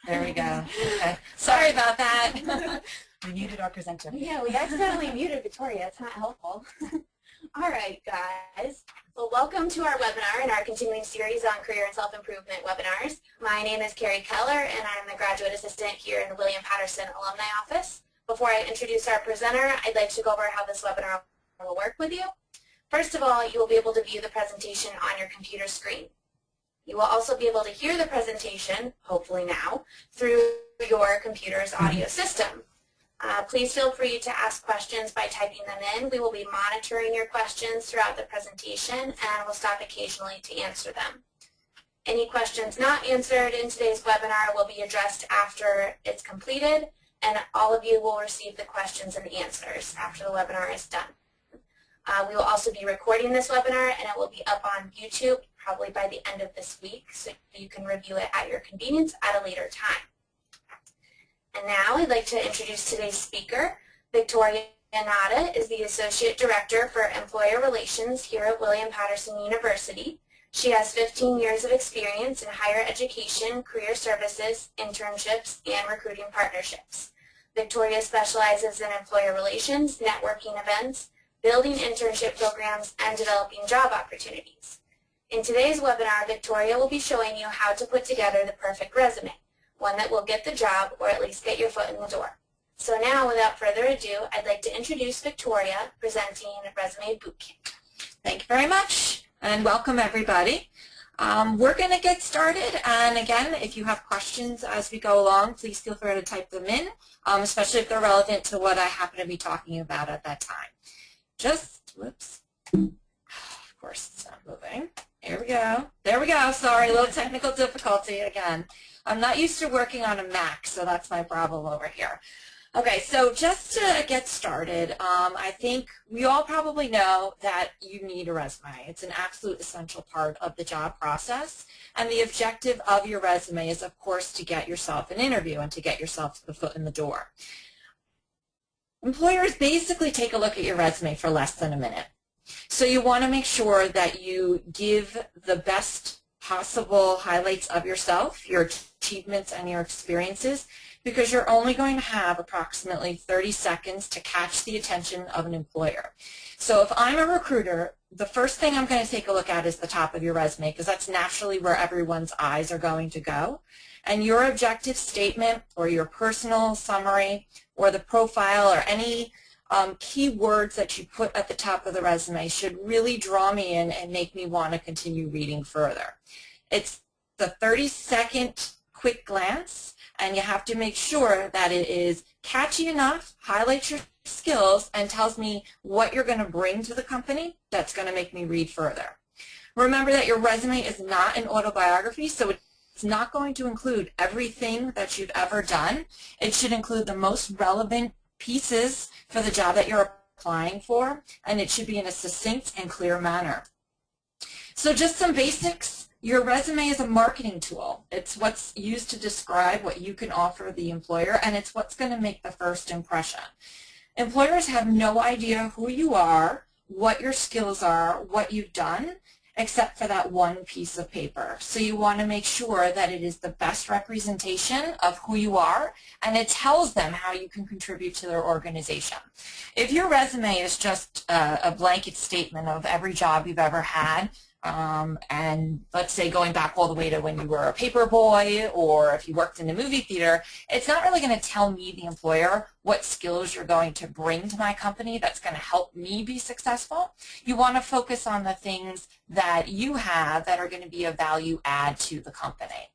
There we go. Okay. Sorry about that. We muted our presenter. Yeah, we accidentally muted Victoria. It's not helpful. All right, guys. Well, welcome to our webinar in our continuing series on career and self-improvement webinars. My name is Carrie Keller, and I'm the graduate assistant here in the William Patterson Alumni Office. Before I introduce our presenter, I'd like to go over how this webinar will work with you. First of all, you will be able to view the presentation on your computer screen. You will also be able to hear the presentation, hopefully now, through your computer's audio system. Please feel free to ask questions by typing them in. We will be monitoring your questions throughout the presentation and we'll stop occasionally to answer them. Any questions not answered in today's webinar will be addressed after it's completed, and all of you will receive the questions and answers after the webinar is done. We will also be recording this webinar, and it will be up on YouTube probably by the end of this week, so you can review it at your convenience at a later time. And now I'd like to introduce today's speaker. Victoria Nauta is the Associate Director for Employer Relations here at William Patterson University. She has 15 years of experience in higher education, career services, internships, and recruiting partnerships. Victoria specializes in employer relations, networking events, building internship programs, and developing job opportunities. In today's webinar, Victoria will be showing you how to put together the perfect resume, one that will get the job or at least get your foot in the door. So now, without further ado, I'd like to introduce Victoria presenting Resume Bootcamp. Thank you very much, and welcome everybody. We're going to get started, and again, if you have questions as we go along, please feel free to type them in, especially if they're relevant to what I happen to be talking about at that time. Whoops. Of course, it's not moving. Here we go. There we go. Sorry, a little technical difficulty again. I'm not used to working on a Mac, so that's my problem over here. Okay, so just to get started, I think we all probably know that you need a resume. It's an absolute essential part of the job process, and the objective of your resume is, of course, to get yourself an interview and to get yourself the foot in the door. Employers basically take a look at your resume for less than a minute. So you want to make sure that you give the best possible highlights of yourself, your achievements and your experiences, because you're only going to have approximately 30 seconds to catch the attention of an employer. So if I'm a recruiter, the first thing I'm going to take a look at is the top of your resume, because that's naturally where everyone's eyes are going to go. And your objective statement or your personal summary or the profile or any key words that you put at the top of the resume should really draw me in and make me want to continue reading further. It's the 30-second quick glance, and you have to make sure that it is catchy enough, highlights your skills, and tells me what you're going to bring to the company that's going to make me read further. Remember that your resume is not an autobiography, so it's not going to include everything that you've ever done. It should include the most relevant pieces for the job that you're applying for, and it should be in a succinct and clear manner. So just some basics. Your resume is a marketing tool. It's what's used to describe what you can offer the employer, and it's what's going to make the first impression. Employers have no idea who you are, what your skills are, what you've done, except for that one piece of paper. So you want to make sure that it is the best representation of who you are, and it tells them how you can contribute to their organization. If your resume is just a blanket statement of every job you've ever had, and let's say going back all the way to when you were a paper boy or if you worked in the movie theater, it's not really going to tell me, the employer, what skills you're going to bring to my company that's going to help me be successful. You want to focus on the things that you have that are going to be a value add to the company.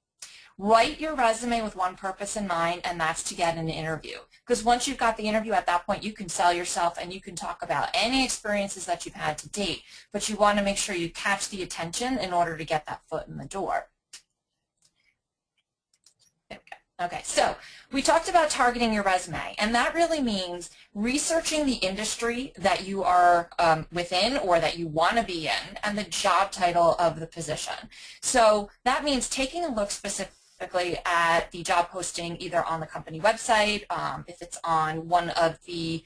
Write your resume with one purpose in mind, and that's to get an interview. Because once you've got the interview, at that point you can sell yourself and you can talk about any experiences that you've had to date, but you want to make sure you catch the attention in order to get that foot in the door. Okay, so we talked about targeting your resume, and that really means researching the industry that you are within or that you want to be in and the job title of the position. So that means taking a look specifically at the job posting either on the company website, if it's on one of the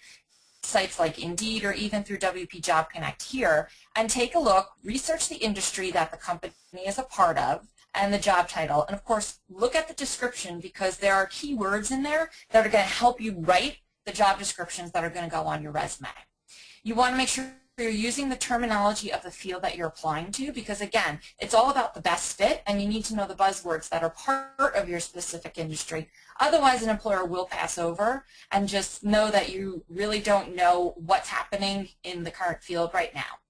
sites like Indeed or even through WP Job Connect here, and take a look, research the industry that the company is a part of, and the job title. And of course, look at the description because there are keywords in there that are going to help you write the job descriptions that are going to go on your resume. You want to make sure you're using the terminology of the field that you're applying to because, again, it's all about the best fit, and you need to know the buzzwords that are part of your specific industry. Otherwise, an employer will pass over and just know that you really don't know what's happening in the current field right now.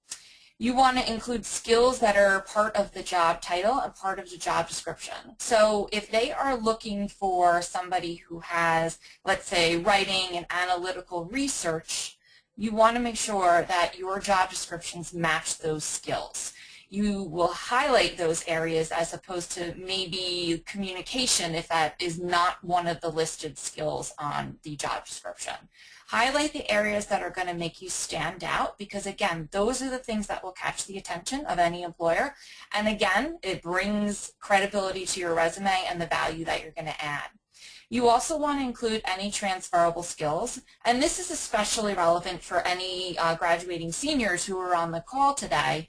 You want to include skills that are part of the job title and part of the job description. So if they are looking for somebody who has, let's say, writing and analytical research, you want to make sure that your job descriptions match those skills. You will highlight those areas as opposed to maybe communication if that is not one of the listed skills on the job description. Highlight the areas that are going to make you stand out because, again, those are the things that will catch the attention of any employer. And again, it brings credibility to your resume and the value that you're going to add. You also want to include any transferable skills, and this is especially relevant for any graduating seniors who are on the call today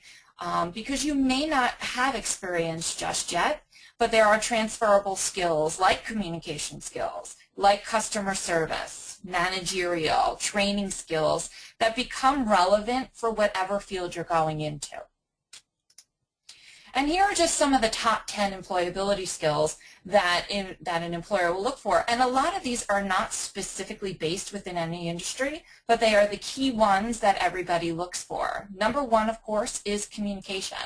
because you may not have experience just yet, but there are transferable skills like communication skills, like customer service, managerial, training skills that become relevant for whatever field you're going into. And here are just some of the top 10 employability skills that an employer will look for. And a lot of these are not specifically based within any industry, but they are the key ones that everybody looks for. Number one, of course, is communication.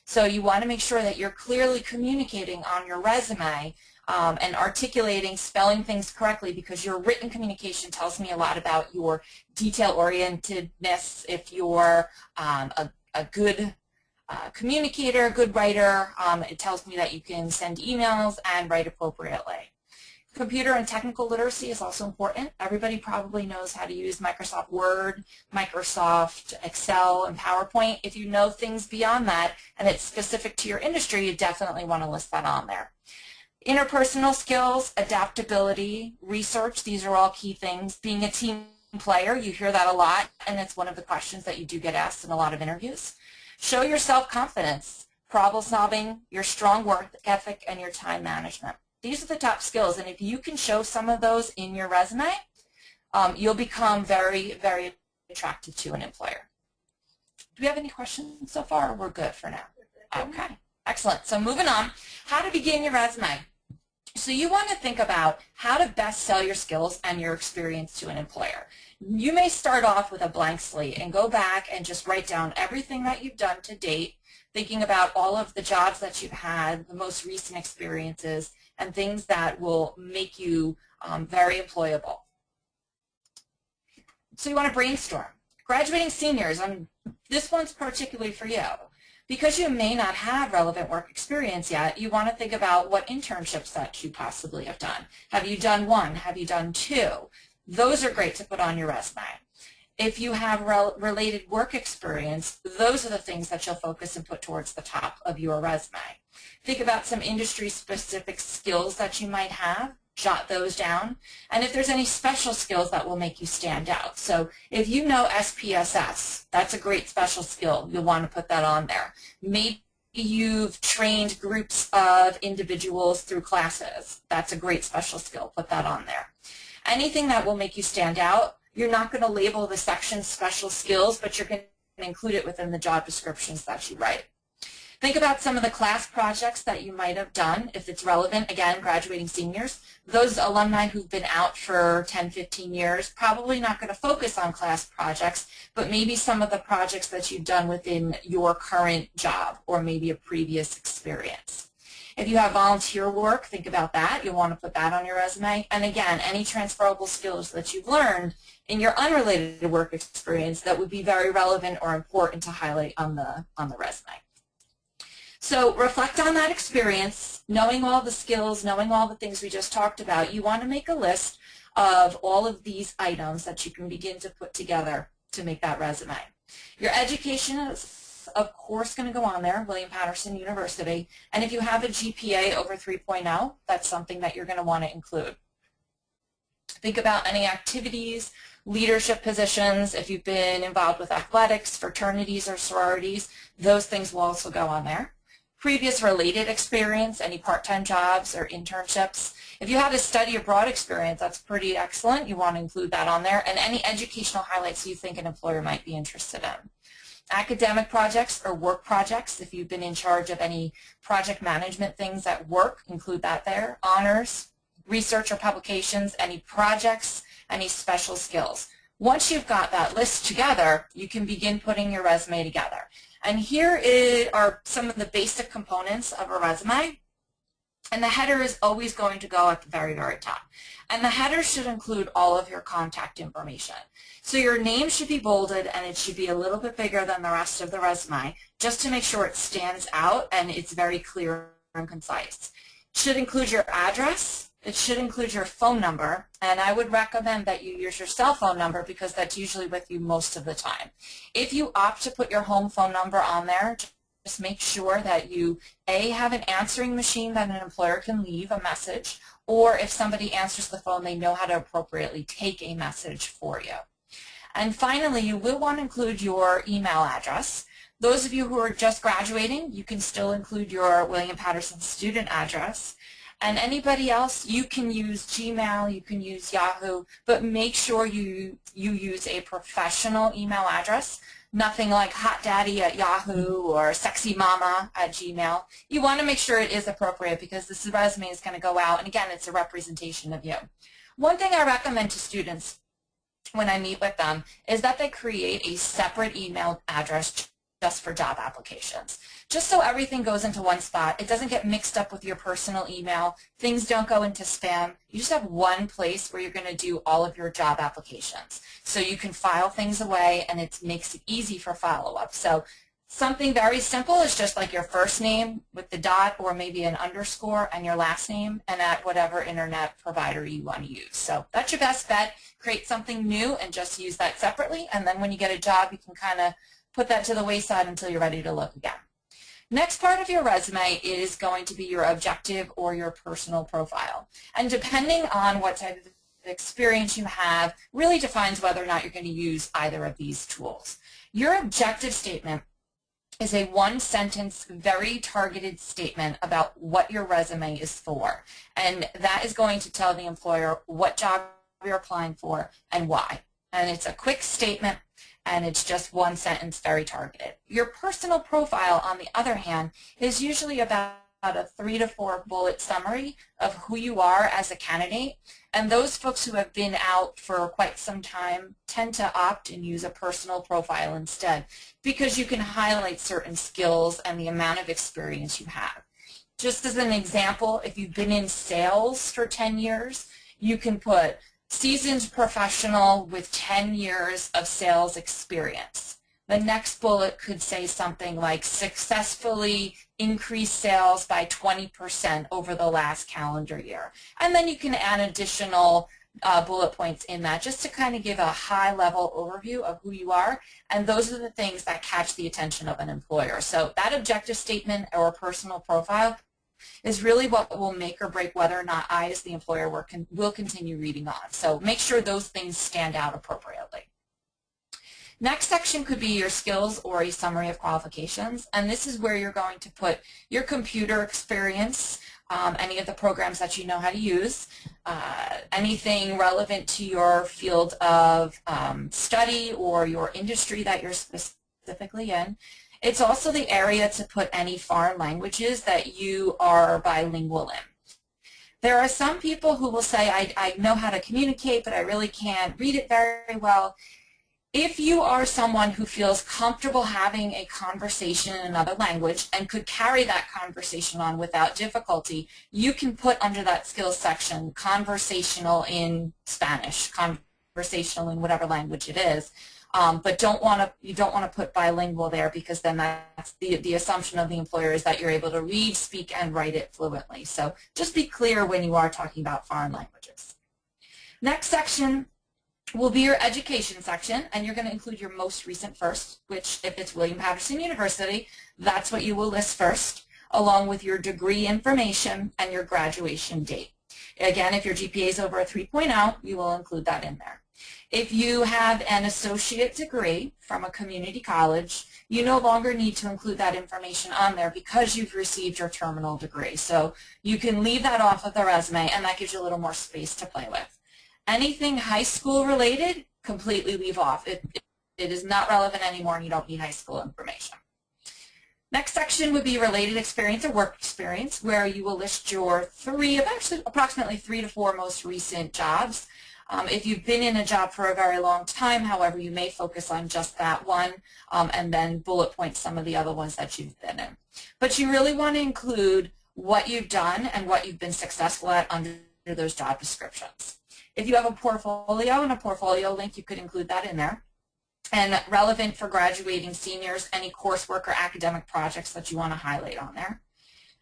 So you want to make sure that you're clearly communicating on your resume and articulating, spelling things correctly because your written communication tells me a lot about your detail-orientedness. If you're a good communicator, good writer, it tells me that you can send emails and write appropriately. Computer and technical literacy is also important. Everybody probably knows how to use Microsoft Word, Microsoft Excel, and PowerPoint. If you know things beyond that and it's specific to your industry, you definitely want to list that on there. Interpersonal skills, adaptability, research, these are all key things. Being a team player, you hear that a lot, and it's one of the questions that you do get asked in a lot of interviews. Show your self-confidence, problem solving, your strong work ethic, and your time management. These are the top skills, and if you can show some of those in your resume, you'll become very, very attractive to an employer. Do we have any questions so far? We're good for now. Okay, excellent. So moving on, how to begin your resume. So you want to think about how to best sell your skills and your experience to an employer. You may start off with a blank slate and go back and just write down everything that you've done to date, thinking about all of the jobs that you've had, the most recent experiences, and things that will make you very employable. So you want to brainstorm. Graduating seniors, this one's particularly for you. Because you may not have relevant work experience yet, you want to think about what internships that you possibly have done. Have you done one? Have you done two? Those are great to put on your resume. If you have related work experience, those are the things that you'll focus and put towards the top of your resume. Think about some industry-specific skills that you might have. Jot those down. And if there's any special skills that will make you stand out. So if you know SPSS, that's a great special skill. You'll want to put that on there. Maybe you've trained groups of individuals through classes. That's a great special skill. Put that on there. Anything that will make you stand out, you're not going to label the section special skills, but you're going to include it within the job descriptions that you write. Think about some of the class projects that you might have done, if it's relevant, again, graduating seniors. Those alumni who've been out for 10, 15 years, probably not going to focus on class projects, but maybe some of the projects that you've done within your current job or maybe a previous experience. If you have volunteer work, think about that. You'll want to put that on your resume. And again, any transferable skills that you've learned in your unrelated work experience that would be very relevant or important to highlight on the resume. So reflect on that experience, knowing all the skills, knowing all the things we just talked about. You want to make a list of all of these items that you can begin to put together to make that resume. Your education is, of course, going to go on there, William Patterson University. And if you have a GPA over 3.0, that's something that you're going to want to include. Think about any activities, leadership positions. If you've been involved with athletics, fraternities, or sororities, those things will also go on there. previous related experience, any part-time jobs or internships. If you had a study abroad experience, that's pretty excellent. You want to include that on there, and any educational highlights you think an employer might be interested in. Academic projects or work projects, if you've been in charge of any project management things at work, include that there. Honors, research or publications, any projects, any special skills. Once you've got that list together, you can begin putting your resume together. And here are some of the basic components of a resume. And the header is always going to go at the very, very top. And the header should include all of your contact information. So your name should be bolded, and it should be a little bit bigger than the rest of the resume, just to make sure it stands out and it's very clear and concise. It should include your address. It should include your phone number, and I would recommend that you use your cell phone number because that's usually with you most of the time. If you opt to put your home phone number on there, just make sure that you, A, have an answering machine that an employer can leave a message, or if somebody answers the phone, they know how to appropriately take a message for you. And finally, you will want to include your email address. Those of you who are just graduating, you can still include your William Patterson student address. And anybody else, you can use Gmail, you can use Yahoo, but make sure you use a professional email address. Nothing like Hot Daddy at Yahoo or Sexy Mama at Gmail. You want to make sure it is appropriate because this resume is going to go out, and again, it's a representation of you. One thing I recommend to students when I meet with them is that they create a separate email address just for job applications. Just so everything goes into one spot, it doesn't get mixed up with your personal email, things don't go into spam. You just have one place where you're going to do all of your job applications. So you can file things away, and it makes it easy for follow-up. So something very simple is just like your first name with the dot or maybe an underscore and your last name, and at whatever internet provider you want to use. So that's your best bet. Create something new and just use that separately, and then when you get a job, you can kind of put that to the wayside until you're ready to look again. Next part of your resume is going to be your objective or your personal profile. And depending on what type of experience you have, really defines whether or not you're going to use either of these tools. Your objective statement is a one-sentence, very targeted statement about what your resume is for. And that is going to tell the employer what job you're applying for and why. And it's a quick statement, and it's just one sentence, very targeted. Your personal profile, on the other hand, is usually about a 3 to 4 bullet summary of who you are as a candidate. And those folks who have been out for quite some time tend to opt and use a personal profile instead, because you can highlight certain skills and the amount of experience you have. Just as an example, if you've been in sales for 10 years, you can put seasoned professional with 10 years of sales experience. The next bullet could say something like successfully increased sales by 20% over the last calendar year. And then you can add additional bullet points in that just to kind of give a high-level overview of who you are. And those are the things that catch the attention of an employer. So that objective statement or personal profile is really what will make or break whether or not I, as the employer, will continue reading on. So make sure those things stand out appropriately. Next section could be your skills or a summary of qualifications, and this is where you're going to put your computer experience, any of the programs that you know how to use, anything relevant to your field of study or your industry that you're specifically in. It's also the area to put any foreign languages that you are bilingual in. There are some people who will say, I know how to communicate, but I really can't read it very well. If you are someone who feels comfortable having a conversation in another language and could carry that conversation on without difficulty, you can put under that skills section conversational in Spanish, conversational in whatever language it is. But you don't want to put bilingual there, because then that's the assumption of the employer is that you're able to read, speak, and write it fluently. So just be clear when you are talking about foreign languages. Next section will be your education section, and you're going to include your most recent first, which if it's William Patterson University, that's what you will list first, along with your degree information and your graduation date. Again, if your GPA is over a 3.0, you will include that in there. If you have an associate degree from a community college, you no longer need to include that information on there because you've received your terminal degree. So you can leave that off of the resume, and that gives you a little more space to play with. Anything high school related, completely leave off. It is not relevant anymore, and you don't need high school information. Next section would be related experience or work experience, where you will list your approximately 3 to 4 most recent jobs. If you've been in a job for a very long time, however, you may focus on just that one and then bullet point some of the other ones that you've been in. But you really want to include what you've done and what you've been successful at under those job descriptions. If you have a portfolio and a portfolio link, you could include that in there. And relevant for graduating seniors, any coursework or academic projects that you want to highlight on there.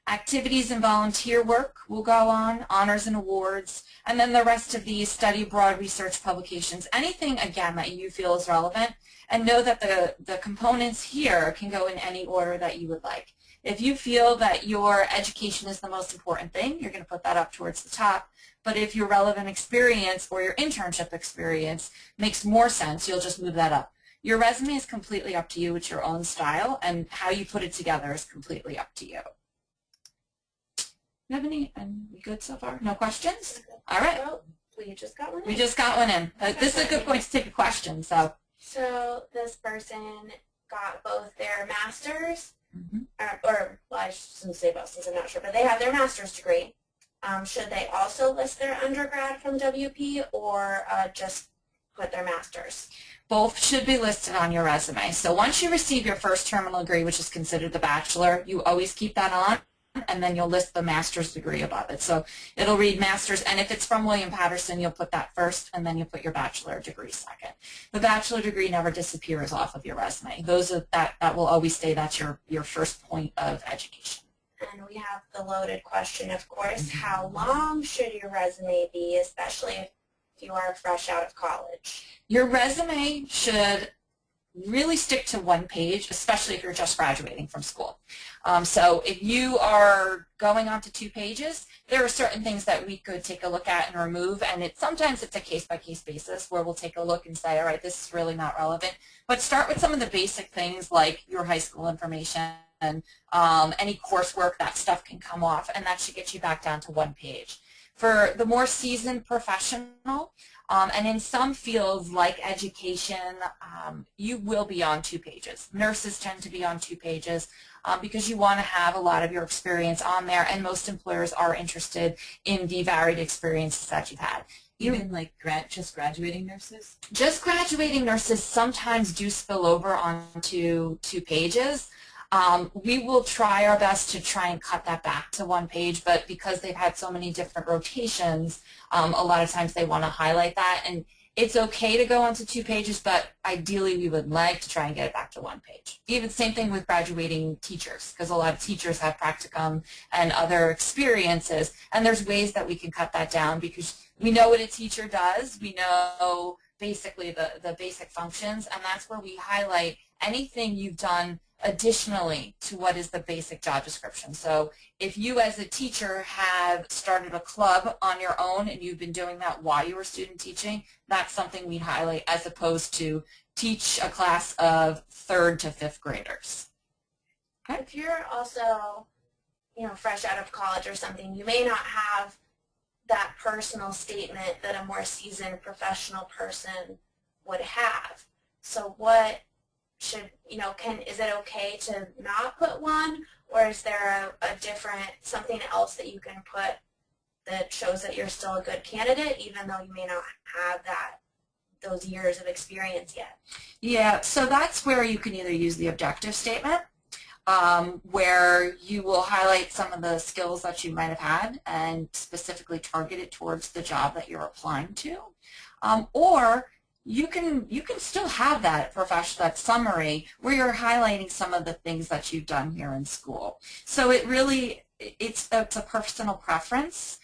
Activities and volunteer work will go on, honors and awards, and then the rest of these study abroad, research, publications, anything, again, that you feel is relevant. And know that the components here can go in any order that you would like. If you feel that your education is the most important thing, you're going to put that up towards the top. But if your relevant experience or your internship experience makes more sense, you'll just move that up. Your resume is completely up to you. It's your own style, and how you put it together is completely up to you. You have any? And we good so far? No questions? All right. Well, we just got one in. We just got one in. This is a good point to take a question. So this person got both their master's, well, I shouldn't say both since I'm not sure, but they have their master's degree. Should they also list their undergrad from WP or just put their master's? Both should be listed on your resume. So once you receive your first terminal degree, which is considered the bachelor, you always keep that on, and then you'll list the master's degree above it. So it'll read master's, and if it's from William Patterson, you'll put that first, and then you'll put your bachelor degree second. The bachelor degree never disappears off of your resume. That will always stay. That's your first point of education. And we have the loaded question, of course. How long should your resume be, especially if you are fresh out of college? Your resume should really stick to one page, especially if you're just graduating from school. So if you are going on to 2 pages, there are certain things that we could take a look at and remove, and sometimes it's a case-by-case basis where we'll take a look and say, all right, this is really not relevant. But start with some of the basic things like your high school information, and any coursework. That stuff can come off, and that should get you back down to 1 page. For the more seasoned professional, and in some fields like education, you will be on 2 pages. Nurses tend to be on 2 pages because you want to have a lot of your experience on there, and most employers are interested in the varied experiences that you've had. Even like just graduating nurses? Just graduating nurses sometimes do spill over onto 2 pages. We will try our best to try and cut that back to 1 page, but because they've had so many different rotations, a lot of times they want to highlight that. And it's okay to go onto 2 pages, but ideally we would like to try and get it back to 1 page. Even same thing with graduating teachers, because a lot of teachers have practicum and other experiences, and there's ways that we can cut that down because we know what a teacher does. We know basically the basic functions, and that's where we highlight anything you've done additionally to what is the basic job description. So if you as a teacher have started a club on your own and you've been doing that while you were student teaching, that's something we highlight as opposed to teach a class of 3rd to 5th graders. Okay. If you're also, fresh out of college or something, you may not have that personal statement that a more seasoned professional person would have. So what should, is it okay to not put one, or is there a different, something else that you can put that shows that you're still a good candidate even though you may not have those years of experience yet? Yeah, so that's where you can either use the objective statement, where you will highlight some of the skills that you might have had and specifically target it towards the job that you're applying to, or you can still have that summary where you're highlighting some of the things that you've done here in school. So it's a personal preference.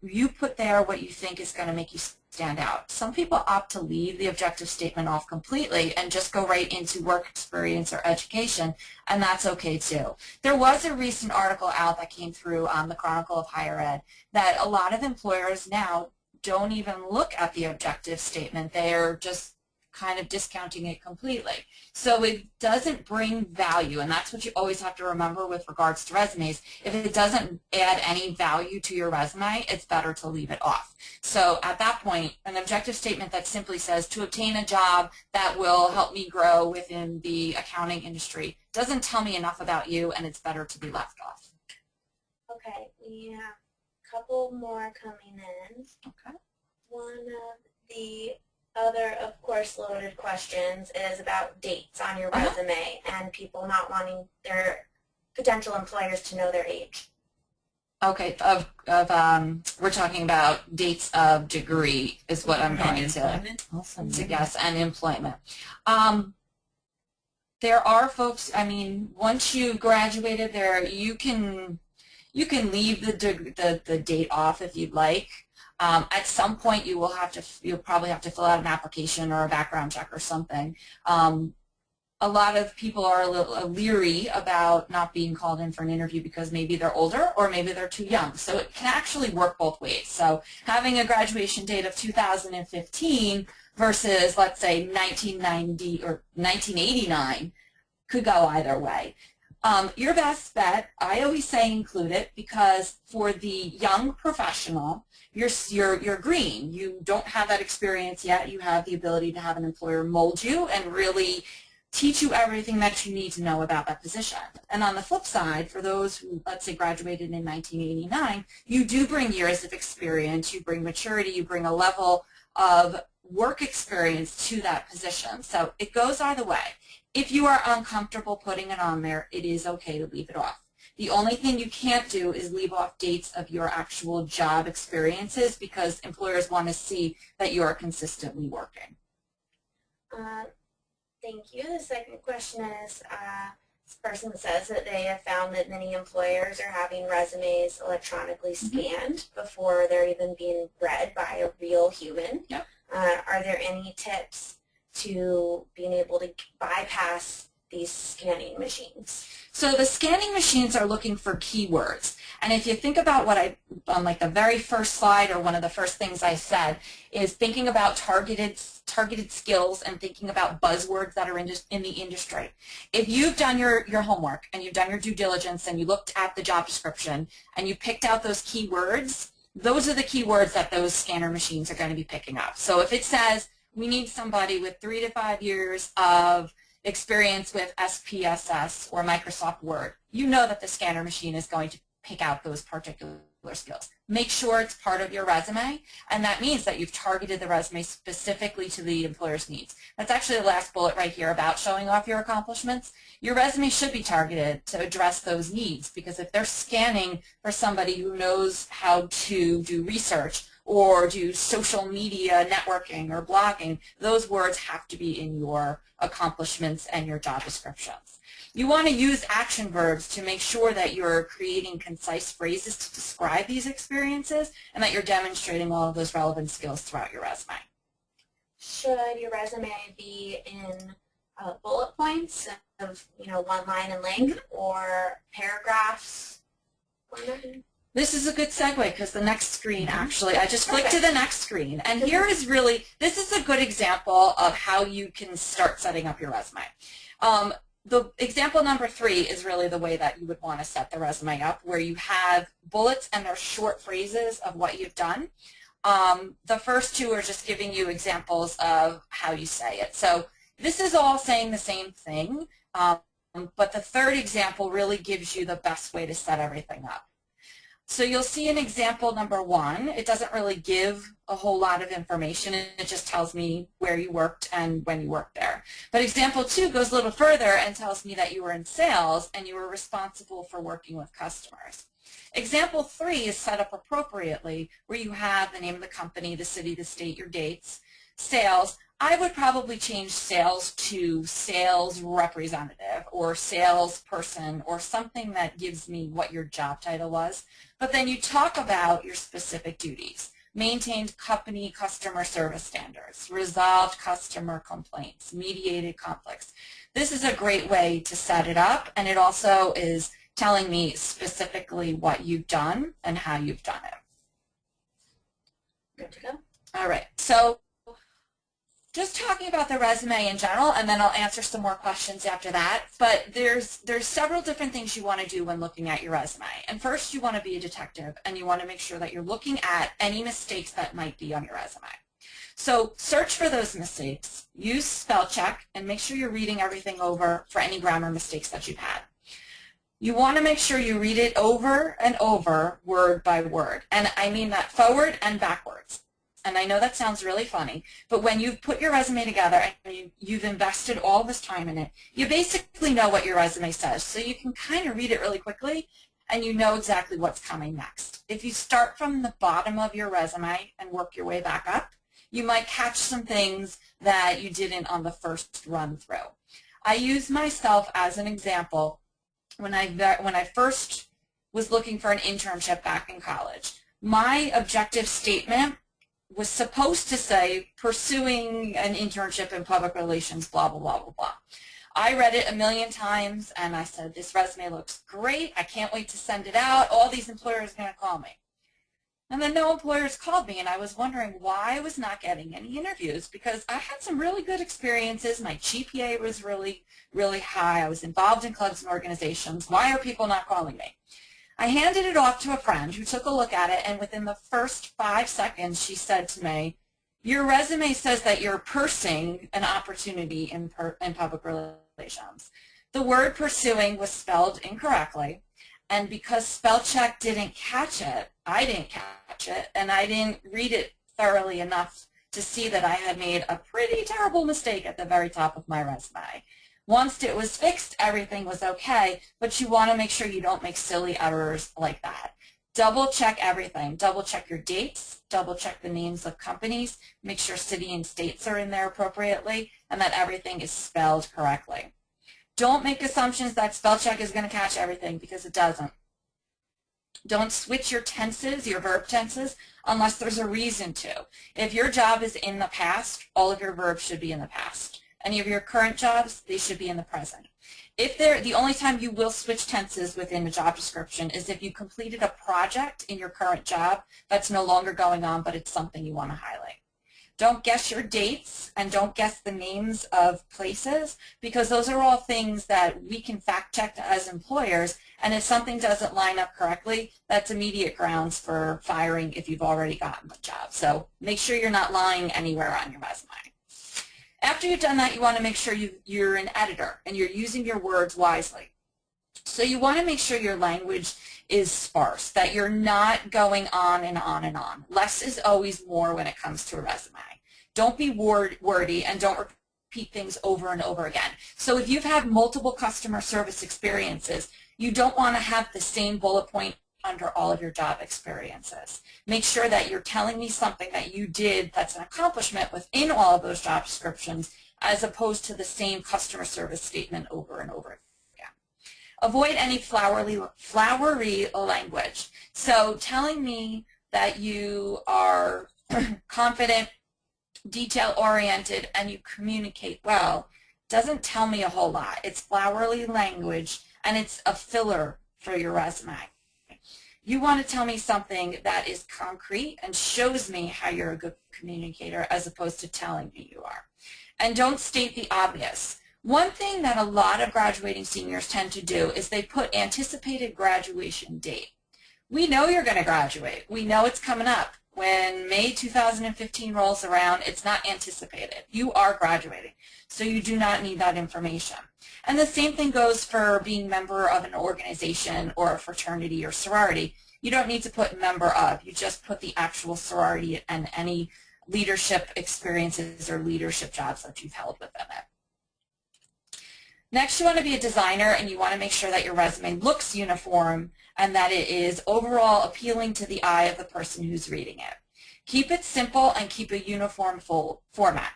You put there what you think is going to make you stand out. Some people opt to leave the objective statement off completely and just go right into work experience or education, and that's okay too. There was a recent article out that came through on the Chronicle of Higher Ed that a lot of employers now don't even look at the objective statement. They're just kind of discounting it completely. So it doesn't bring value, and that's what you always have to remember with regards to resumes. If it doesn't add any value to your resume, it's better to leave it off. So at that point, an objective statement that simply says, to obtain a job that will help me grow within the accounting industry, doesn't tell me enough about you, and it's better to be left off. Okay, we have a couple more coming in. Okay. One of the other, of course, loaded questions is about dates on your resume and people not wanting their potential employers to know their age. Okay, we're talking about dates of degree is what I'm going to guess, and employment. There are folks, I mean, once you graduated there, you can leave the date off if you'd like. At some point, you'll probably have to fill out an application or a background check or something. A lot of people are a little leery about not being called in for an interview because maybe they're older or maybe they're too young. So it can actually work both ways. So having a graduation date of 2015 versus, let's say, 1990 or 1989 could go either way. Your best bet, I always say include it, because for the young professional, you're green. You don't have that experience yet. You have the ability to have an employer mold you and really teach you everything that you need to know about that position. And on the flip side, for those who, let's say, graduated in 1989, you do bring years of experience, you bring maturity, you bring a level of work experience to that position. So it goes either way. If you are uncomfortable putting it on there, it is okay to leave it off. The only thing you can't do is leave off dates of your actual job experiences, because employers want to see that you are consistently working. Thank you. The second question is, this person says that they have found that many employers are having resumes electronically scanned before they're even being read by a real human. Yep. Are there any tips to being able to bypass these scanning machines? So the scanning machines are looking for keywords. And if you think about what on like the very first slide, or one of the first things I said, is thinking about targeted skills and thinking about buzzwords that are in the industry. If you've done your homework and you've done your due diligence and you looked at the job description and you picked out those keywords, those are the keywords that those scanner machines are going to be picking up. So if it says we need somebody with 3 to 5 years of experience with SPSS or Microsoft Word, you know that the scanner machine is going to pick out those particular skills. Make sure it's part of your resume, and that means that you've targeted the resume specifically to the employer's needs. That's actually the last bullet right here about showing off your accomplishments. Your resume should be targeted to address those needs, because if they're scanning for somebody who knows how to do research or do social media networking or blogging, those words have to be in your accomplishments and your job descriptions. You want to use action verbs to make sure that you're creating concise phrases to describe these experiences and that you're demonstrating all of those relevant skills throughout your resume. Should your resume be in bullet points of, one line in length, or paragraphs? This is a good segue, because the next screen, actually, I just clicked to the next screen. And here is really, this is a good example of how you can start setting up your resume. The example number 3 is really the way that you would want to set the resume up, where you have bullets and they're short phrases of what you've done. The first 2 are just giving you examples of how you say it. So this is all saying the same thing, but the third example really gives you the best way to set everything up. So you'll see in example number 1, it doesn't really give a whole lot of information. It just tells me where you worked and when you worked there. But example 2 goes a little further and tells me that you were in sales and you were responsible for working with customers. Example 3 is set up appropriately, where you have the name of the company, the city, the state, your dates, sales. I would probably change sales to sales representative or salesperson, or something that gives me what your job title was. But then you talk about your specific duties. Maintained company customer service standards, resolved customer complaints, mediated conflicts. This is a great way to set it up, and it also is telling me specifically what you've done and how you've done it. Good to go. All right, so just talking about the resume in general, and then I'll answer some more questions after that. But there's several different things you want to do when looking at your resume. And first, you want to be a detective, and you want to make sure that you're looking at any mistakes that might be on your resume. So search for those mistakes, use spell check, and make sure you're reading everything over for any grammar mistakes that you've had. You want to make sure you read it over and over, word by word. And I mean that forward and backwards. And I know that sounds really funny, but when you've put your resume together and you've invested all this time in it, you basically know what your resume says. So you can kind of read it really quickly and you know exactly what's coming next. If you start from the bottom of your resume and work your way back up, you might catch some things that you didn't on the first run through. I use myself as an example when I first was looking for an internship back in college. My objective statement was supposed to say pursuing an internship in public relations, blah, blah, blah, blah, blah. I read it a million times and I said, this resume looks great. I can't wait to send it out. All these employers are going to call me. And then no employers called me, and I was wondering why I was not getting any interviews, because I had some really good experiences. My GPA was really, really high. I was involved in clubs and organizations. Why are people not calling me? I handed it off to a friend who took a look at it, and within the first 5 seconds, she said to me, your resume says that you're pursuing an opportunity in public relations. The word pursuing was spelled incorrectly, and because spell check didn't catch it, I didn't catch it, and I didn't read it thoroughly enough to see that I had made a pretty terrible mistake at the very top of my resume. Once it was fixed, everything was okay, but you want to make sure you don't make silly errors like that. Double check everything. Double check your dates, double check the names of companies, make sure city and states are in there appropriately, and that everything is spelled correctly. Don't make assumptions that spell check is going to catch everything, because it doesn't. Don't switch your tenses, your verb tenses, unless there's a reason to. If your job is in the past, all of your verbs should be in the past. Any of your current jobs, they should be in the present. The only time you will switch tenses within a job description is if you completed a project in your current job that's no longer going on, but it's something you want to highlight. Don't guess your dates, and don't guess the names of places, because those are all things that we can fact check as employers, and if something doesn't line up correctly, that's immediate grounds for firing if you've already gotten the job. So make sure you're not lying anywhere on your resume. After you've done that, you want to make sure you're an editor and you're using your words wisely. So you want to make sure your language is sparse, that you're not going on and on and on. Less is always more when it comes to a resume. Don't be wordy, and don't repeat things over and over again. So if you've had multiple customer service experiences, you don't want to have the same bullet point under all of your job experiences. Make sure that you're telling me something that you did that's an accomplishment within all of those job descriptions, as opposed to the same customer service statement over and over again. Avoid any flowery language. So telling me that you are confident, detail-oriented, and you communicate well doesn't tell me a whole lot. It's flowery language, and it's a filler for your resume. You want to tell me something that is concrete and shows me how you're a good communicator, as opposed to telling me you are. And don't state the obvious. One thing that a lot of graduating seniors tend to do is they put anticipated graduation date. We know you're going to graduate. We know it's coming up. When May 2015 rolls around, it's not anticipated. You are graduating, so you do not need that information. And the same thing goes for being a member of an organization or a fraternity or sorority. You don't need to put member of. You just put the actual sorority and any leadership experiences or leadership jobs that you've held within it. Next, you want to be a designer, and you want to make sure that your resume looks uniform and that it is overall appealing to the eye of the person who's reading it. Keep it simple and keep a uniform format.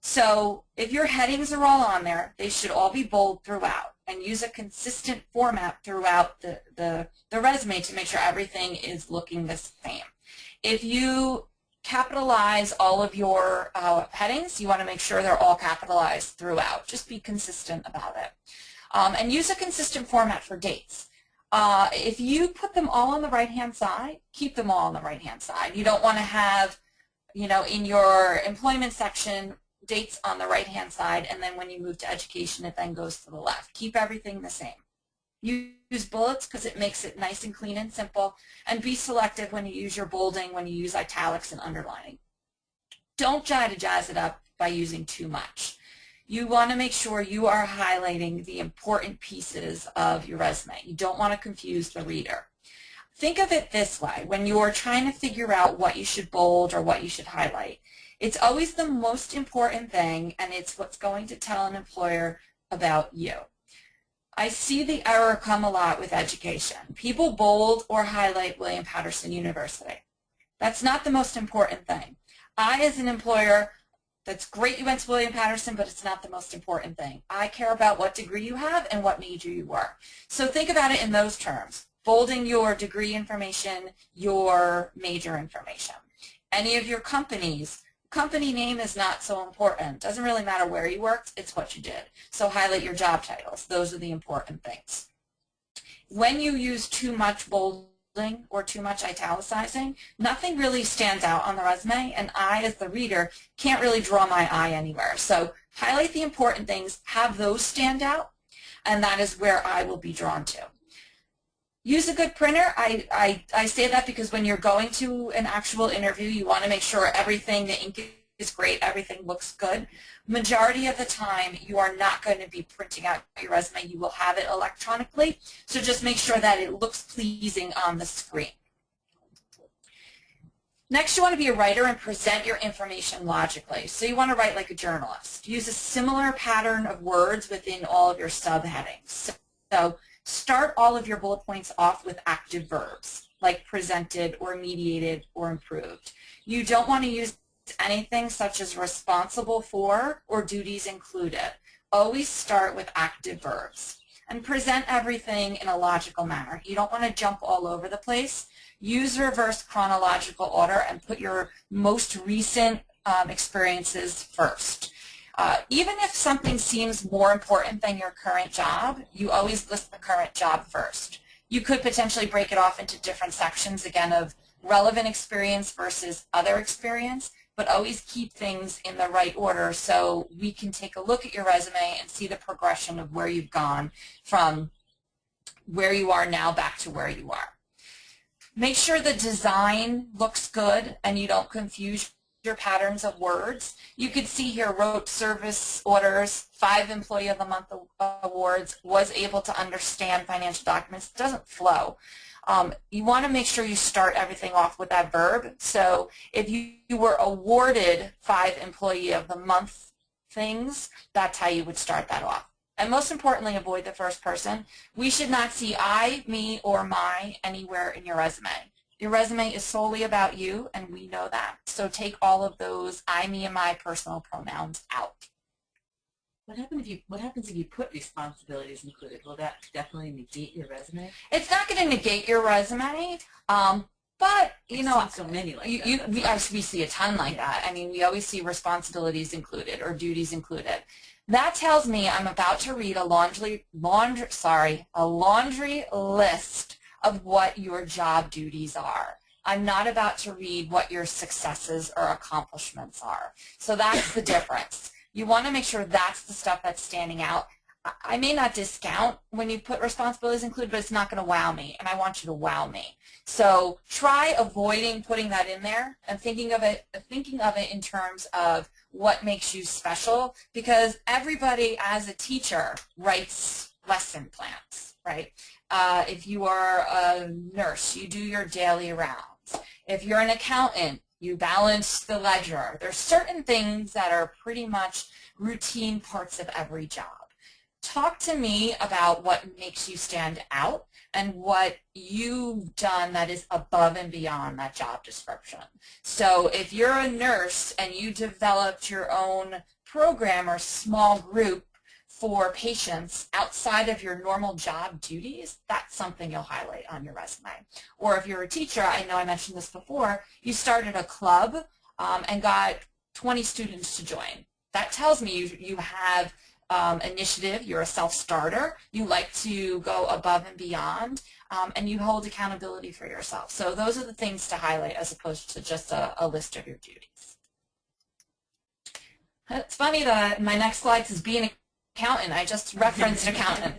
So if your headings are all on there, they should all be bold throughout, and use a consistent format throughout the resume to make sure everything is looking the same. If you capitalize all of your headings, you want to make sure they're all capitalized throughout. Just be consistent about it. And use a consistent format for dates. If you put them all on the right-hand side, keep them all on the right-hand side. You don't want to have in your employment section, dates on the right-hand side, and then when you move to education, it then goes to the left. Keep everything the same. Use bullets because it makes it nice and clean and simple, and be selective when you use your bolding, when you use italics and underlining. Don't try to jazz it up by using too much. You want to make sure you are highlighting the important pieces of your resume. You don't want to confuse the reader. Think of it this way. When you're trying to figure out what you should bold or what you should highlight, it's always the most important thing, and it's what's going to tell an employer about you. I see the error come a lot with education. People bold or highlight William Patterson University. That's not the most important thing. I, as an employer, that's great you went to William Patterson, but it's not the most important thing. I care about what degree you have and what major you were. So think about it in those terms. Bolding your degree information, your major information. Any of your companies, company name is not so important. Doesn't really matter where you worked, it's what you did. So highlight your job titles. Those are the important things. When you use too much bolding or too much italicizing, nothing really stands out on the resume, and I, as the reader, can't really draw my eye anywhere. So highlight the important things, have those stand out, and that is where I will be drawn to. Use a good printer. I say that because when you're going to an actual interview, you want to make sure everything, the ink is great, everything looks good. Majority of the time, you are not going to be printing out your resume. You will have it electronically, so just make sure that it looks pleasing on the screen. Next, you want to be a writer and present your information logically. So you want to write like a journalist. Use a similar pattern of words within all of your subheadings. So start all of your bullet points off with active verbs, like presented or mediated or improved. You don't want to use anything such as responsible for or duties included. Always start with active verbs and present everything in a logical manner. You don't want to jump all over the place. Use reverse chronological order and put your most recent experiences first. Even if something seems more important than your current job, you always list the current job first. You could potentially break it off into different sections, again, of relevant experience versus other experience, but always keep things in the right order so we can take a look at your resume and see the progression of where you've gone from where you are now back to where you are. Make sure the design looks good and you don't confuse your patterns of words. You could see here, wrote service orders, 5 Employee of the Month awards, was able to understand financial documents. It doesn't flow. You want to make sure you start everything off with that verb. So if you were awarded 5 Employee of the Month things, that's how you would start that off. And most importantly, avoid the first person. We should not see I, me, or my anywhere in your resume. Your resume is solely about you, and we know that. So take all of those I, me, and my personal pronouns out. What happens if you put responsibilities included? Will that definitely negate your resume? It's not going to negate your resume, but you know, I've seen so many like that. We see a ton like that. I mean, we always see responsibilities included or duties included. That tells me I'm about to read a laundry list of what your job duties are. I'm not about to read what your successes or accomplishments are. So that's the difference. You want to make sure that's the stuff that's standing out. I may not discount when you put responsibilities included, but it's not going to wow me, and I want you to wow me. So try avoiding putting that in there and thinking of it in terms of what makes you special, because everybody as a teacher writes lesson plans, right? If you are a nurse, you do your daily rounds. If you're an accountant, you balance the ledger. There's certain things that are pretty much routine parts of every job. Talk to me about what makes you stand out and what you've done that is above and beyond that job description. So if you're a nurse and you developed your own program or small group for patients outside of your normal job duties, that's something you'll highlight on your resume. Or if you're a teacher, I know I mentioned this before, you started a club and got 20 students to join. That tells me you have initiative, you're a self-starter, you like to go above and beyond, and you hold accountability for yourself. So those are the things to highlight as opposed to just a list of your duties. It's funny that my next slide says be an accountant. I just referenced accountant.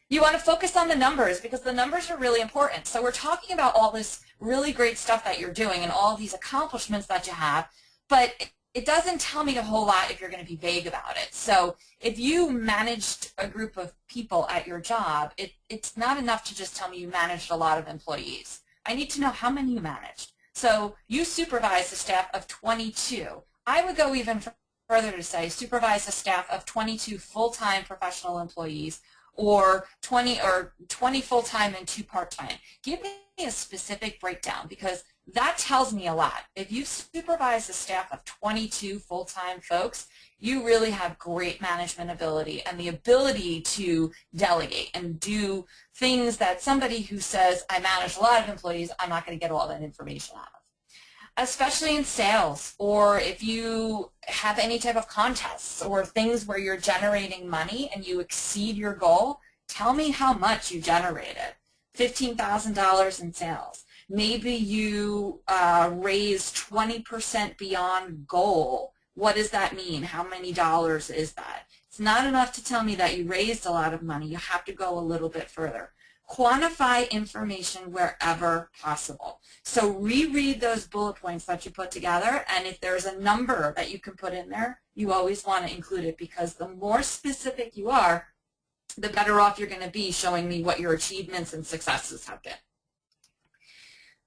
You want to focus on the numbers because the numbers are really important. So we're talking about all this really great stuff that you're doing and all these accomplishments that you have, but it doesn't tell me a whole lot if you're going to be vague about it. So if you managed a group of people at your job, it's not enough to just tell me you managed a lot of employees. I need to know how many you managed. So you supervise a staff of 22. I would go even further to say supervise a staff of 22 full-time professional employees, or 20 full-time and 2 part-time. Give me a specific breakdown because that tells me a lot. If you supervise a staff of 22 full-time folks, you really have great management ability and the ability to delegate and do things that somebody who says, I manage a lot of employees, I'm not going to get all that information out of. Especially in sales, or if you have any type of contests or things where you're generating money and you exceed your goal, tell me how much you generated. $15,000 in sales. Maybe you raised 20% beyond goal. What does that mean? How many dollars is that? It's not enough to tell me that you raised a lot of money. You have to go a little bit further. Quantify information wherever possible. So reread those bullet points that you put together, and if there's a number that you can put in there, you always want to include it because the more specific you are, the better off you're going to be showing me what your achievements and successes have been.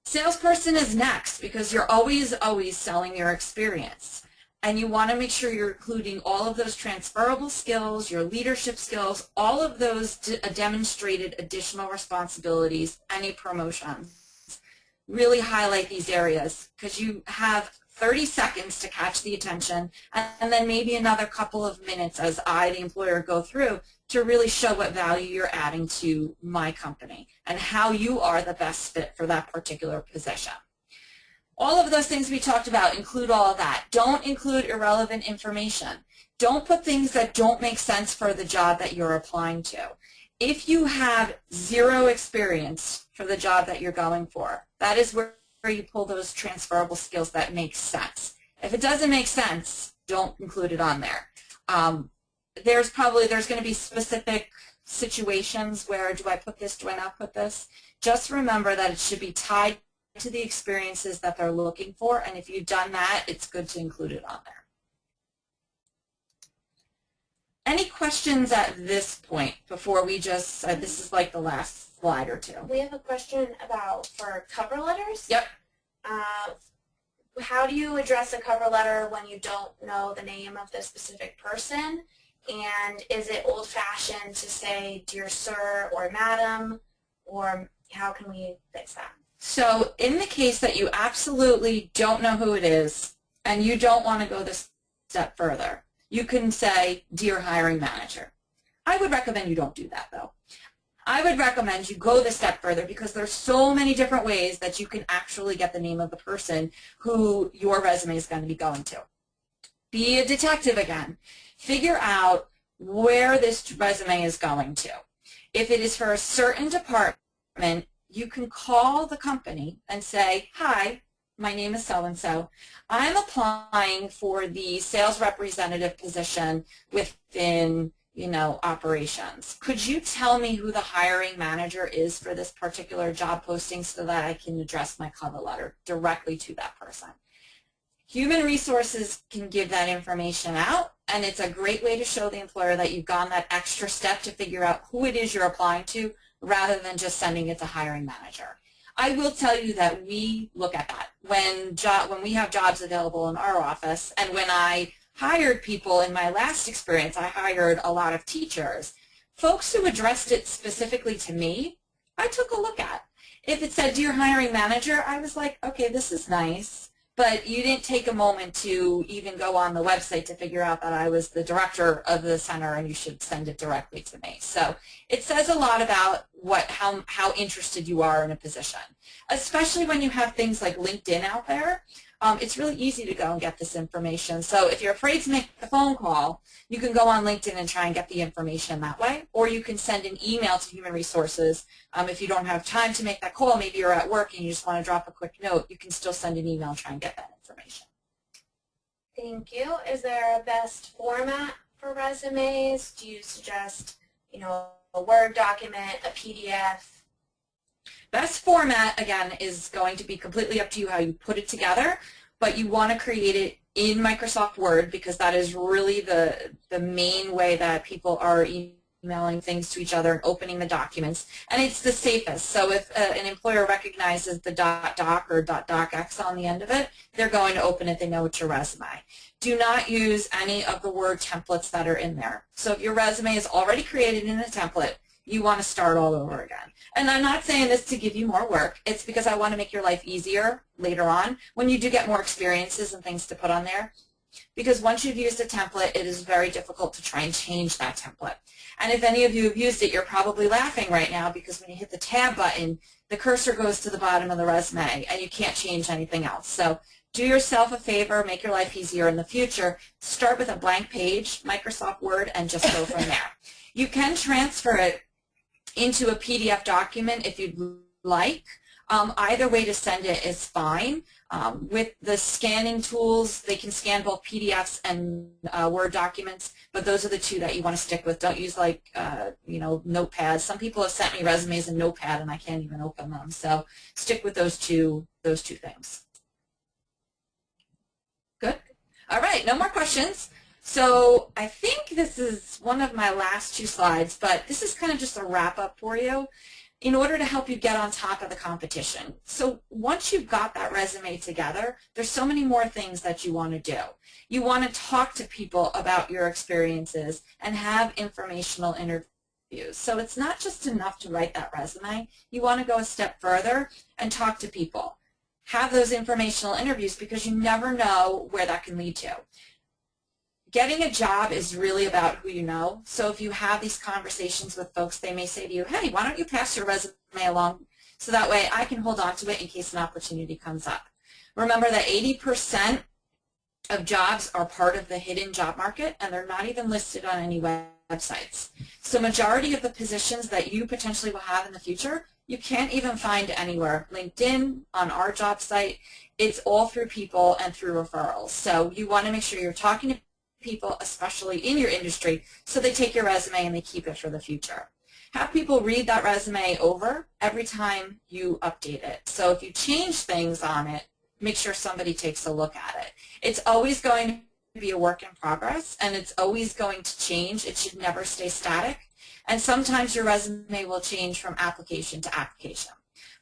Salesperson is next because you're always selling your experience. And you want to make sure you're including all of those transferable skills, your leadership skills, all of those demonstrated additional responsibilities, any promotions. Really highlight these areas because you have 30 seconds to catch the attention and then maybe another couple of minutes as I, the employer, go through to really show what value you're adding to my company and how you are the best fit for that particular position. All of those things we talked about, include all of that. Don't include irrelevant information. Don't put things that don't make sense for the job that you're applying to. If you have zero experience for the job that you're going for, that is where you pull those transferable skills that make sense. If it doesn't make sense, don't include it on there. There's going to be specific situations where do I put this, do I not put this? Just remember that it should be tied to the experiences that they're looking for, and if you've done that, it's good to include it on there. Any questions at this point before we just, this is like the last slide or two. We have a question about for cover letters. Yep. How do you address a cover letter when you don't know the name of the specific person? And is it old-fashioned to say, dear sir or madam, or how can we fix that? So in the case that you absolutely don't know who it is and you don't want to go this step further, you can say, dear hiring manager. I would recommend you don't do that, though. I would recommend you go this step further because there's so many different ways that you can actually get the name of the person who your resume is going to be going to. Be a detective again. Figure out where this resume is going to. If it is for a certain department, you can call the company and say, hi, my name is so-and-so. I'm applying for the sales representative position within, operations. Could you tell me who the hiring manager is for this particular job posting so that I can address my cover letter directly to that person? Human resources can give that information out, and it's a great way to show the employer that you've gone that extra step to figure out who it is you're applying to rather than just sending it to hiring manager. I will tell you that we look at that when we have jobs available in our office, and when I hired people in my last experience, I hired a lot of teachers. Folks who addressed it specifically to me, I took a look at. If it said, dear hiring manager, I was like, okay, this is nice. But you didn't take a moment to even go on the website to figure out that I was the director of the center and you should send it directly to me. So it says a lot about how interested you are in a position, especially when you have things like LinkedIn out there. it's really easy to go and get this information. So if you're afraid to make the phone call, you can go on LinkedIn and try and get the information that way, or you can send an email to Human Resources. If you don't have time to make that call, maybe you're at work and you just want to drop a quick note, you can still send an email and try and get that information. Thank you. Is there a best format for resumes? Do you suggest, a Word document, a PDF? Best format, again, is going to be completely up to you how you put it together, but you want to create it in Microsoft Word because that is really the main way that people are emailing things to each other and opening the documents, and it's the safest. So if an employer recognizes the .doc or .docx on the end of it, they're going to open it. They know it's your resume. Do not use any of the Word templates that are in there. So if your resume is already created in a template, you want to start all over again. And I'm not saying this to give you more work. It's because I want to make your life easier later on when you do get more experiences and things to put on there. Because once you've used a template, it is very difficult to try and change that template. And if any of you have used it, you're probably laughing right now because when you hit the tab button, the cursor goes to the bottom of the resume and you can't change anything else. So do yourself a favor, make your life easier in the future. Start with a blank page, Microsoft Word, and just go from there. You can transfer it into a PDF document if you'd like. Either way to send it is fine. With the scanning tools, they can scan both PDFs and Word documents, but those are the two that you want to stick with. Don't use Notepad. Some people have sent me resumes in Notepad and I can't even open them. So stick with those two things. Good? All right, no more questions. So I think this is one of my last two slides, but this is kind of just a wrap-up for you in order to help you get on top of the competition. So once you've got that resume together, there's so many more things that you want to do. You want to talk to people about your experiences and have informational interviews. So it's not just enough to write that resume. You want to go a step further and talk to people. Have those informational interviews because you never know where that can lead to. Getting a job is really about who you know. So if you have these conversations with folks, they may say to you, hey, why don't you pass your resume along so that way I can hold on to it in case an opportunity comes up. Remember that 80% of jobs are part of the hidden job market and they're not even listed on any websites. So majority of the positions that you potentially will have in the future, you can't even find anywhere. LinkedIn, on our job site, it's all through people and through referrals. So you want to make sure you're talking to people, especially in your industry, so they take your resume and they keep it for the future. Have people read that resume over every time you update it. So if you change things on it, make sure somebody takes a look at it. It's always going to be a work in progress, and it's always going to change. It should never stay static. And sometimes your resume will change from application to application.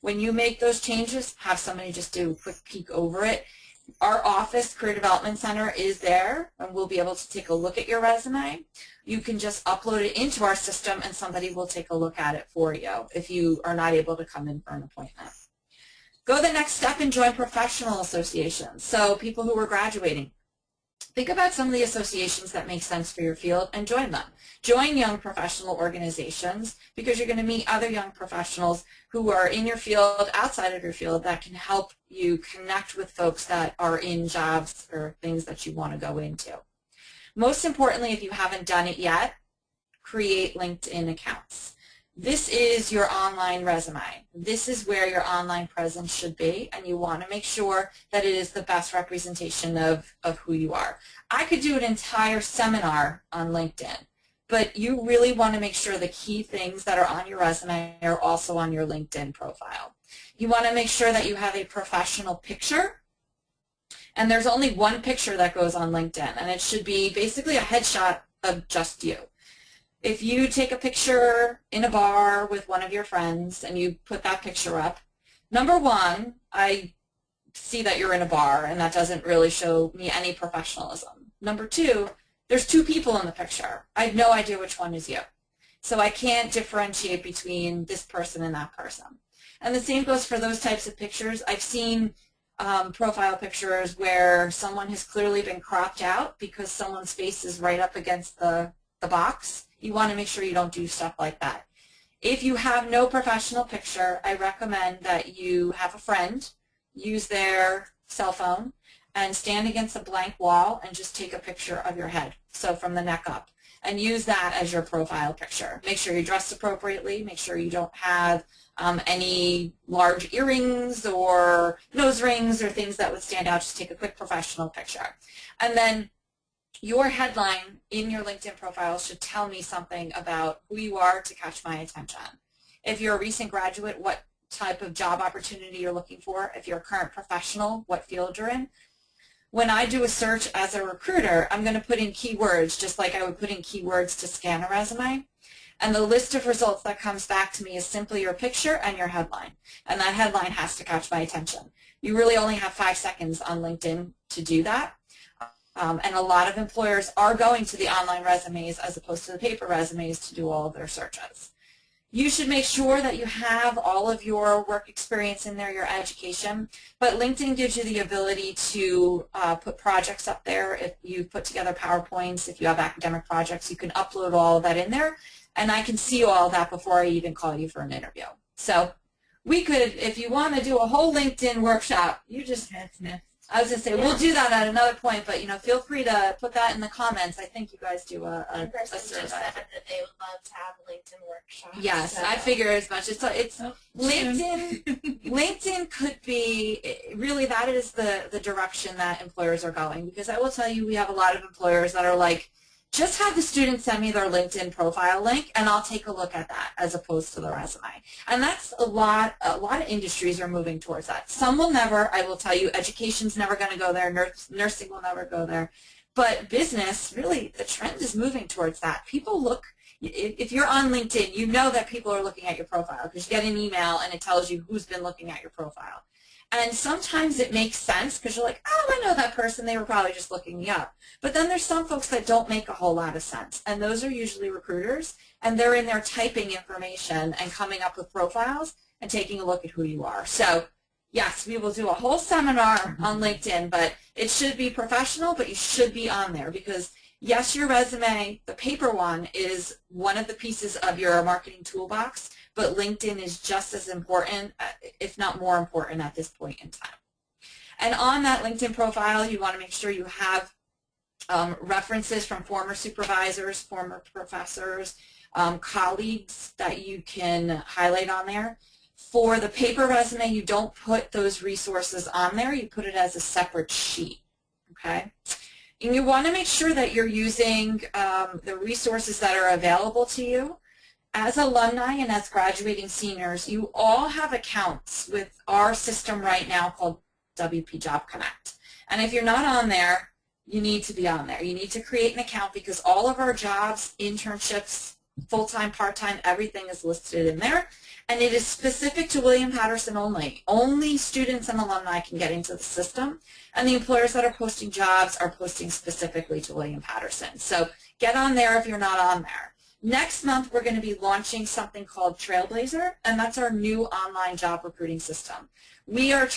When you make those changes, have somebody just do a quick peek over it. Our office, Career Development Center, is there, and we'll be able to take a look at your resume. You can just upload it into our system, and somebody will take a look at it for you if you are not able to come in for an appointment. Go the next step and join professional associations. So people who are graduating, think about some of the associations that make sense for your field and join them. Join young professional organizations because you're going to meet other young professionals who are in your field, outside of your field, that can help you connect with folks that are in jobs or things that you want to go into. Most importantly, if you haven't done it yet, create LinkedIn accounts. This is your online resume. This is where your online presence should be, and you want to make sure that it is the best representation of who you are. I could do an entire seminar on LinkedIn, but you really want to make sure the key things that are on your resume are also on your LinkedIn profile. You want to make sure that you have a professional picture, and there's only one picture that goes on LinkedIn, and it should be basically a headshot of just you. If you take a picture in a bar with one of your friends and you put that picture up, number one, I see that you're in a bar and that doesn't really show me any professionalism. Number two, there's two people in the picture. I have no idea which one is you. So I can't differentiate between this person and that person. And the same goes for those types of pictures. I've seen profile pictures where someone has clearly been cropped out because someone's face is right up against the box. You want to make sure you don't do stuff like that. If you have no professional picture, I recommend that you have a friend use their cell phone and stand against a blank wall and just take a picture of your head, so from the neck up, and use that as your profile picture. Make sure you're dressed appropriately. Make sure you don't have any large earrings or nose rings or things that would stand out. Just take a quick professional picture. And then your headline in your LinkedIn profile should tell me something about who you are to catch my attention. If you're a recent graduate, what type of job opportunity you're looking for. If you're a current professional, what field you're in. When I do a search as a recruiter, I'm going to put in keywords just like I would put in keywords to scan a resume. And the list of results that comes back to me is simply your picture and your headline. And that headline has to catch my attention. You really only have 5 seconds on LinkedIn to do that. And a lot of employers are going to the online resumes as opposed to the paper resumes to do all of their searches. You should make sure that you have all of your work experience in there, your education, but LinkedIn gives you the ability to put projects up there. If you put together PowerPoints, if you have academic projects, you can upload all of that in there, and I can see all of that before I even call you for an interview. So we could, if you want to do a whole LinkedIn workshop, you just, I was going to say, we'll do that at another point, but feel free to put that in the comments. I think you guys do a survey. Just said that they would love to have a LinkedIn workshop. Yes, so. I figure as much. It's LinkedIn. LinkedIn could be really, that is the direction that employers are going, because I will tell you, we have a lot of employers that are like, just have the students send me their LinkedIn profile link and I'll take a look at that as opposed to the resume. And that's a lot of industries are moving towards that. Some will never, I will tell you, education's never going to go there, nursing will never go there. But business, really, the trend is moving towards that. People look, if you're on LinkedIn, you know that people are looking at your profile because you get an email and it tells you who's been looking at your profile. And sometimes it makes sense because you're like, oh, I know that person. They were probably just looking me up. But then there's some folks that don't make a whole lot of sense. And those are usually recruiters. And they're in there typing information and coming up with profiles and taking a look at who you are. So, yes, we will do a whole seminar on LinkedIn. But it should be professional, but you should be on there because, yes, your resume, the paper one, is one of the pieces of your marketing toolbox. But LinkedIn is just as important, if not more important at this point in time. And on that LinkedIn profile, you want to make sure you have references from former supervisors, former professors, colleagues that you can highlight on there. For the paper resume, you don't put those resources on there. You put it as a separate sheet, okay? And you want to make sure that you're using the resources that are available to you. As alumni and as graduating seniors, you all have accounts with our system right now called WP Job Connect. And if you're not on there, you need to be on there. You need to create an account because all of our jobs, internships, full-time, part-time, everything is listed in there. And it is specific to William Patterson only. Only students and alumni can get into the system. And the employers that are posting jobs are posting specifically to William Patterson. So get on there if you're not on there. Next month, we're going to be launching something called Trailblazer, and that's our new online job recruiting system. We are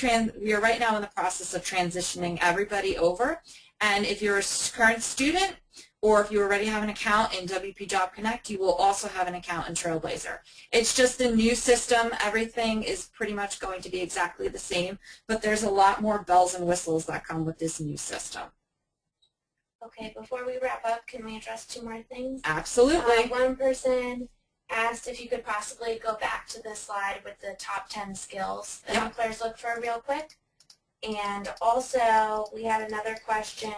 right now in the process of transitioning everybody over, and if you're a current student or if you already have an account in WP Job Connect, you will also have an account in Trailblazer. It's just a new system. Everything is pretty much going to be exactly the same, but there's a lot more bells and whistles that come with this new system. Okay, before we wrap up, can we address 2 more things? Absolutely. One person asked if you could possibly go back to the slide with the top 10 skills that employers look for real quick. And also, we had another question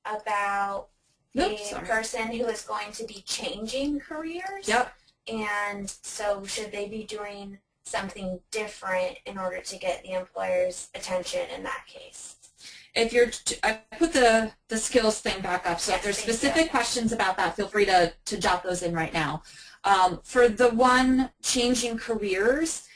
about a person who is going to be changing careers. Yep. And so should they be doing something different in order to get the employer's attention in that case? If you're, I put the skills thing back up, so if there's specific questions about that, feel free to jot those in right now. For the one changing careers,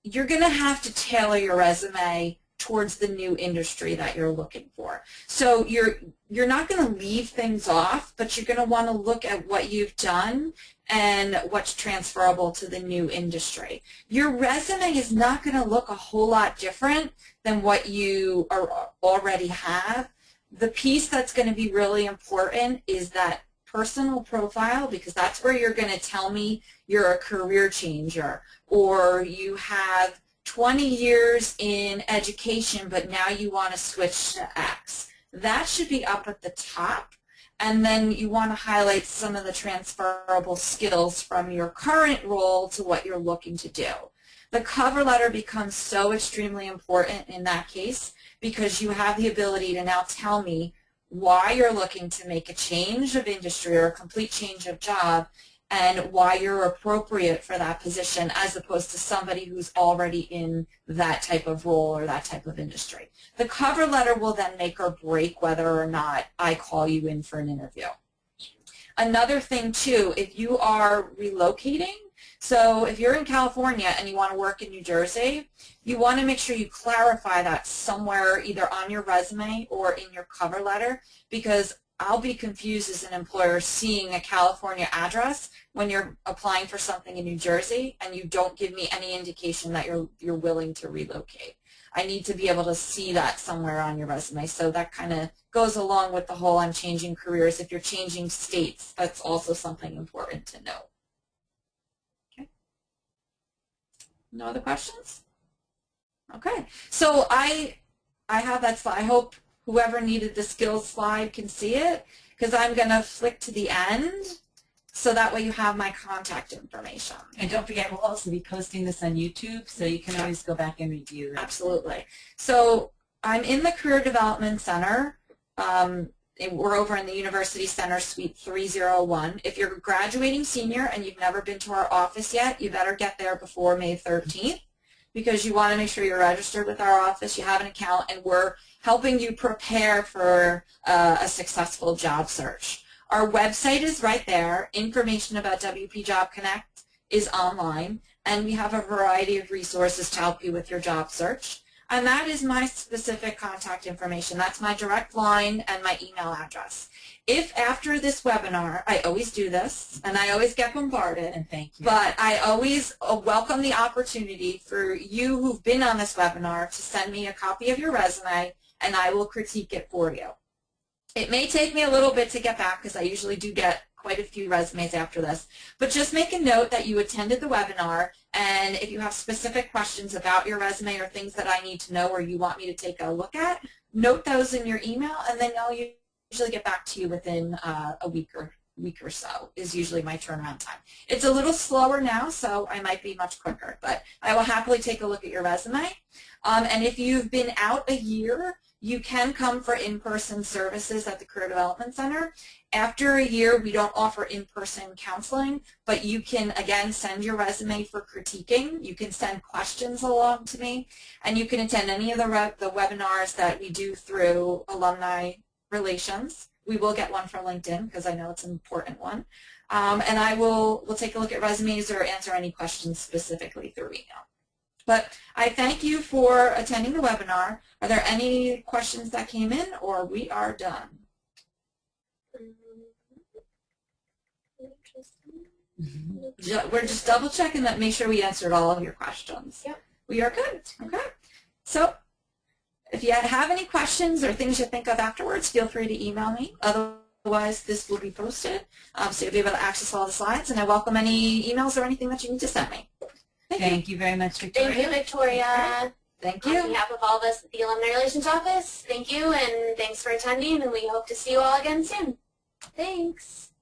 you're going to have to tailor your resume towards the new industry that you're looking for. So you're not going to leave things off, but you're going to want to look at what you've done and what's transferable to the new industry. Your resume is not going to look a whole lot different than what you already have. The piece that's going to be really important is that personal profile, because that's where you're going to tell me you're a career changer or you have 20 years in education, but now you want to switch to X. That should be up at the top. And then you want to highlight some of the transferable skills from your current role to what you're looking to do. The cover letter becomes so extremely important in that case because you have the ability to now tell me why you're looking to make a change of industry or a complete change of job and why you're appropriate for that position as opposed to somebody who's already in that type of role or that type of industry. The cover letter will then make or break whether or not I call you in for an interview. Another thing too, if you are relocating, so if you're in California and you want to work in New Jersey, you want to make sure you clarify that somewhere either on your resume or in your cover letter because I'll be confused as an employer seeing a California address when you're applying for something in New Jersey and you don't give me any indication that you're willing to relocate. I need to be able to see that somewhere on your resume. So that kind of goes along with the whole I'm changing careers. If you're changing states, that's also something important to know. Okay. No other questions? Okay. So I have that slide. I hope whoever needed the skills slide can see it because I'm going to flick to the end so that way you have my contact information. And don't forget, we'll also be posting this on YouTube, so you can always go back and review it. Absolutely. So I'm in the Career Development Center. We're over in the University Center Suite 301. If you're a graduating senior and you've never been to our office yet, you better get there before May 13th because you want to make sure you're registered with our office, you have an account, and we're helping you prepare for a successful job search. Our website is right there. Information about WP Job Connect is online, and we have a variety of resources to help you with your job search. And that is my specific contact information. That's my direct line and my email address. If after this webinar, I always do this, and I always get bombarded, And thank you. but I always welcome the opportunity for you who've been on this webinar to send me a copy of your resume, and I will critique it for you. It may take me a little bit to get back because I usually do get quite a few resumes after this, but just make a note that you attended the webinar, and if you have specific questions about your resume or things that I need to know or you want me to take a look at, note those in your email, and then I'll usually get back to you within a week or so is usually my turnaround time. It's a little slower now, so I might be much quicker, but I will happily take a look at your resume. And if you've been out a year, you can come for in-person services at the Career Development Center. After a year, we don't offer in-person counseling, but you can, again, send your resume for critiquing. You can send questions along to me, and you can attend any of the webinars that we do through Alumni Relations. We will get one for LinkedIn because I know it's an important one. And we'll take a look at resumes or answer any questions specifically through email. But I thank you for attending the webinar. Are there any questions that came in, or we are done? We're just double checking that, make sure we answered all of your questions. Yep. We are good. Okay. So if you have any questions or things you think of afterwards, feel free to email me. Otherwise, this will be posted, so you'll be able to access all the slides, and I welcome any emails or anything that you need to send me. Thank you very much, Victoria. Thank you, Victoria. Thank On you. behalf of all of us at the Alumni Relations Office, thank you, and thanks for attending, and we hope to see you all again soon. Thanks.